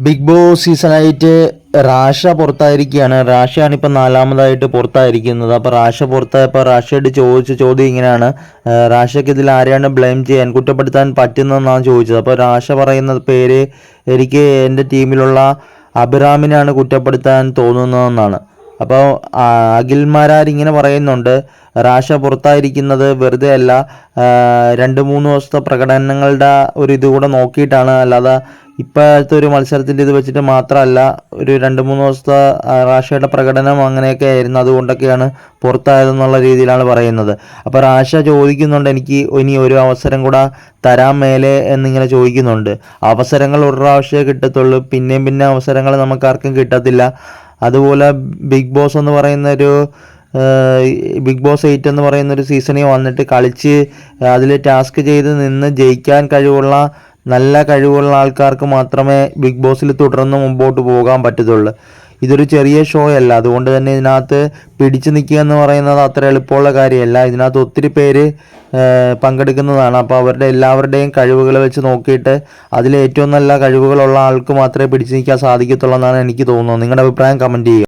Big boss സീസണായിട്ട് റാഷ പുറത്തായിരിക്കുകയാണ്. റാഷയാണ് ഇപ്പം നാലാമതായിട്ട് പുറത്തായിരിക്കുന്നത്. അപ്പോൾ റാഷ പുറത്തായപ്പോൾ റാഷയോട് ചോദിച്ച ചോദ്യം ഇങ്ങനെയാണ്, റാഷയ്ക്ക് ഇതിൽ ആരെയാണ് ബ്ലെയിം ചെയ്യാൻ കുറ്റപ്പെടുത്താൻ പറ്റുന്നതെന്നാണ് ചോദിച്ചത്. അപ്പോൾ റാഷ പറയുന്ന പേര്, എനിക്ക് എൻ്റെ ടീമിലുള്ള അഭിറാമിനാണ് കുറ്റപ്പെടുത്താൻ തോന്നുന്നതെന്നാണ്. അപ്പോൾ അഖിൽമാരാർ ഇങ്ങനെ പറയുന്നുണ്ട്, റാഷ പുറത്തായിരിക്കുന്നത് വെറുതെ അല്ല, 2-3 ദിവസത്തെ പ്രകടനങ്ങളുടെ ഒരു ഇതുകൂടെ നോക്കിയിട്ടാണ്. അല്ലാതെ ഇപ്പോഴത്തെ ഒരു മത്സരത്തിൻ്റെ ഇത് വെച്ചിട്ട് മാത്രമല്ല, ഒരു 2-3 ദിവസത്തെ റാഷയുടെ പ്രകടനം അങ്ങനെയൊക്കെ ആയിരുന്നു, അതുകൊണ്ടൊക്കെയാണ് പുറത്തായതെന്നുള്ള രീതിയിലാണ് പറയുന്നത്. അപ്പോൾ റാഷ ചോദിക്കുന്നുണ്ട്, എനിക്ക് ഇനി ഒരു അവസരം കൂടെ തരാൻ മേലെ എന്നിങ്ങനെ ചോദിക്കുന്നുണ്ട്. അവസരങ്ങൾ ഒരു പ്രാവശ്യമേ കിട്ടത്തുള്ളൂ, പിന്നെ അവസരങ്ങൾ നമുക്കാർക്കും കിട്ടത്തില്ല. അതുപോലെ ബിഗ് ബോസ് എന്ന് പറയുന്നൊരു ബിഗ് ബോസ് 8 എന്ന് പറയുന്നൊരു സീസണിൽ വന്നിട്ട് കളിച്ച് അതിൽ ടാസ്ക് ചെയ്ത് നിന്ന് ജയിക്കാൻ കഴിവുള്ള നല്ല കഴിവുള്ള ആൾക്കാർക്ക് മാത്രമേ ബിഗ് ബോസിൽ തുടർന്ന് മുമ്പോട്ട് പോകാൻ പറ്റത്തുള്ളൂ. ഇതൊരു ചെറിയ ഷോ അല്ല, അതുകൊണ്ട് തന്നെ ഇതിനകത്ത് പിടിച്ചു നിൽക്കുക എന്ന് പറയുന്നത് അത്ര എളുപ്പമുള്ള കാര്യമല്ല. ഇതിനകത്ത് ഒത്തിരി പേര് പങ്കെടുക്കുന്നതാണ്. അപ്പോൾ അവരുടെ എല്ലാവരുടെയും കഴിവുകൾ വെച്ച് നോക്കിയിട്ട് അതിൽ ഏറ്റവും നല്ല കഴിവുകളുള്ള ആൾക്ക് മാത്രമേ പിടിച്ചു നിൽക്കാൻ സാധിക്കത്തുള്ളൂ എന്നാണ് എനിക്ക് തോന്നുന്നത്. നിങ്ങളുടെ അഭിപ്രായം കമൻറ്റ് ചെയ്യുക.